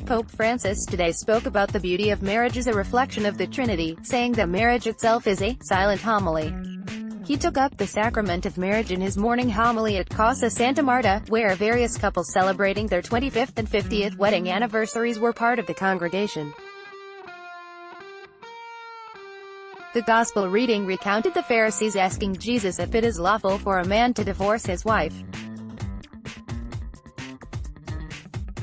Pope Francis today spoke about the beauty of marriage as a reflection of the Trinity, saying that marriage itself is a silent homily. He took up the sacrament of marriage in his morning homily at Casa Santa Marta, where various couples celebrating their 25th and 50th wedding anniversaries were part of the congregation. The Gospel reading recounted the Pharisees asking Jesus if it is lawful for a man to divorce his wife.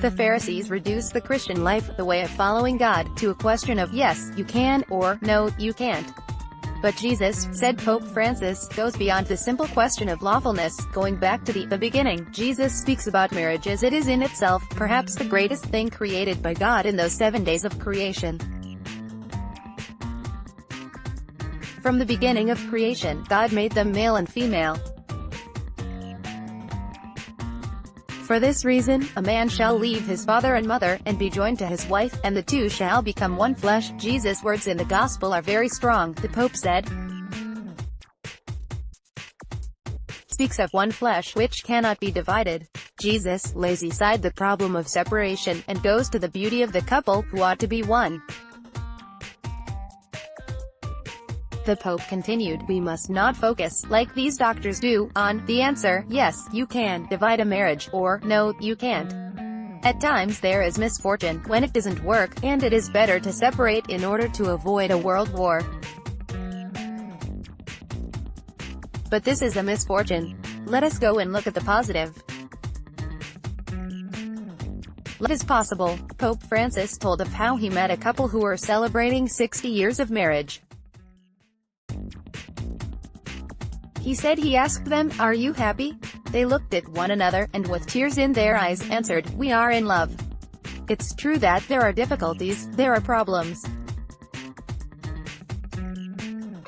The Pharisees reduced the Christian life, the way of following God, to a question of yes, you can, or no, you can't. But Jesus, said Pope Francis, goes beyond the simple question of lawfulness. Going back to the beginning, Jesus speaks about marriage as it is in itself, perhaps the greatest thing created by God in those 7 days of creation. From the beginning of creation, God made them male and female. For this reason, a man shall leave his father and mother, and be joined to his wife, and the two shall become one flesh. Jesus' words in the Gospel are very strong, the Pope said. Speaks of one flesh, which cannot be divided. Jesus lays aside the problem of separation, and goes to the beauty of the couple, who ought to be one. The Pope continued, we must not focus, like these doctors do, on the answer, yes, you can divide a marriage, or no, you can't. At times there is misfortune, when it doesn't work, and it is better to separate in order to avoid a world war. But this is a misfortune. Let us go and look at the positive. What is possible? Pope Francis told of how he met a couple who were celebrating 60 years of marriage. He said he asked them, are you happy? They looked at one another, and with tears in their eyes, answered, we are in love. It's true that there are difficulties, there are problems.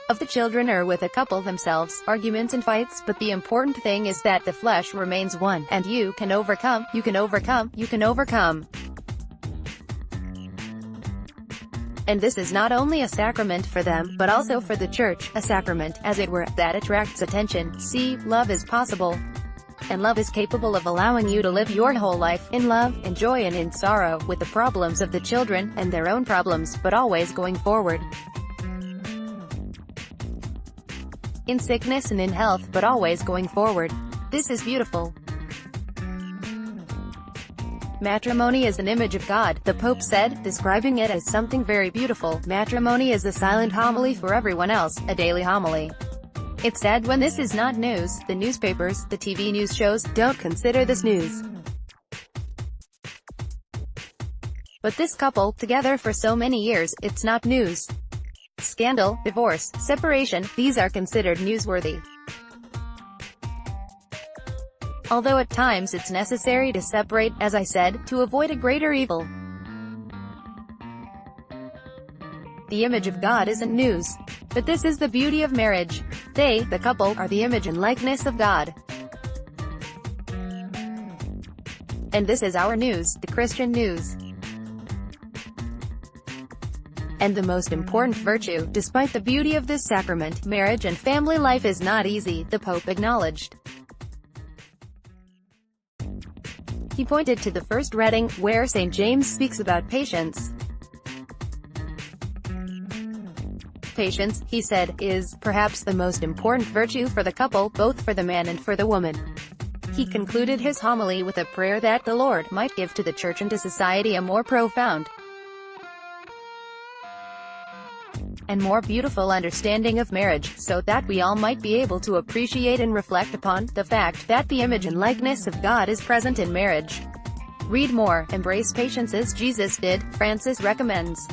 Of the children or with a couple themselves, arguments and fights, but the important thing is that the flesh remains one, and you can overcome, you can overcome, you can overcome. And this is not only a sacrament for them, but also for the Church, a sacrament, as it were, that attracts attention. See, love is possible. And love is capable of allowing you to live your whole life, in love, in joy and in sorrow, with the problems of the children, and their own problems, but always going forward. In sickness and in health, but always going forward. This is beautiful. Matrimony is an image of God, the Pope said, describing it as something very beautiful. Matrimony is a silent homily for everyone else, a daily homily. It's sad when this is not news. The newspapers, the TV news shows, don't consider this news. But this couple, together for so many years, it's not news. Scandal, divorce, separation, these are considered newsworthy. Although at times it's necessary to separate, as I said, to avoid a greater evil. The image of God isn't news. But this is the beauty of marriage. They, the couple, are the image and likeness of God. And this is our news, the Christian news. And the most important virtue, despite the beauty of this sacrament, marriage and family life is not easy, the Pope acknowledged. He pointed to the first reading, where St. James speaks about patience. Patience, he said, is, perhaps, the most important virtue for the couple, both for the man and for the woman. He concluded his homily with a prayer that the Lord might give to the Church and to society a more profound and more beautiful understanding of marriage, so that we all might be able to appreciate and reflect upon the fact that the image and likeness of God is present in marriage. Read more, embrace patience as Jesus did, Francis recommends.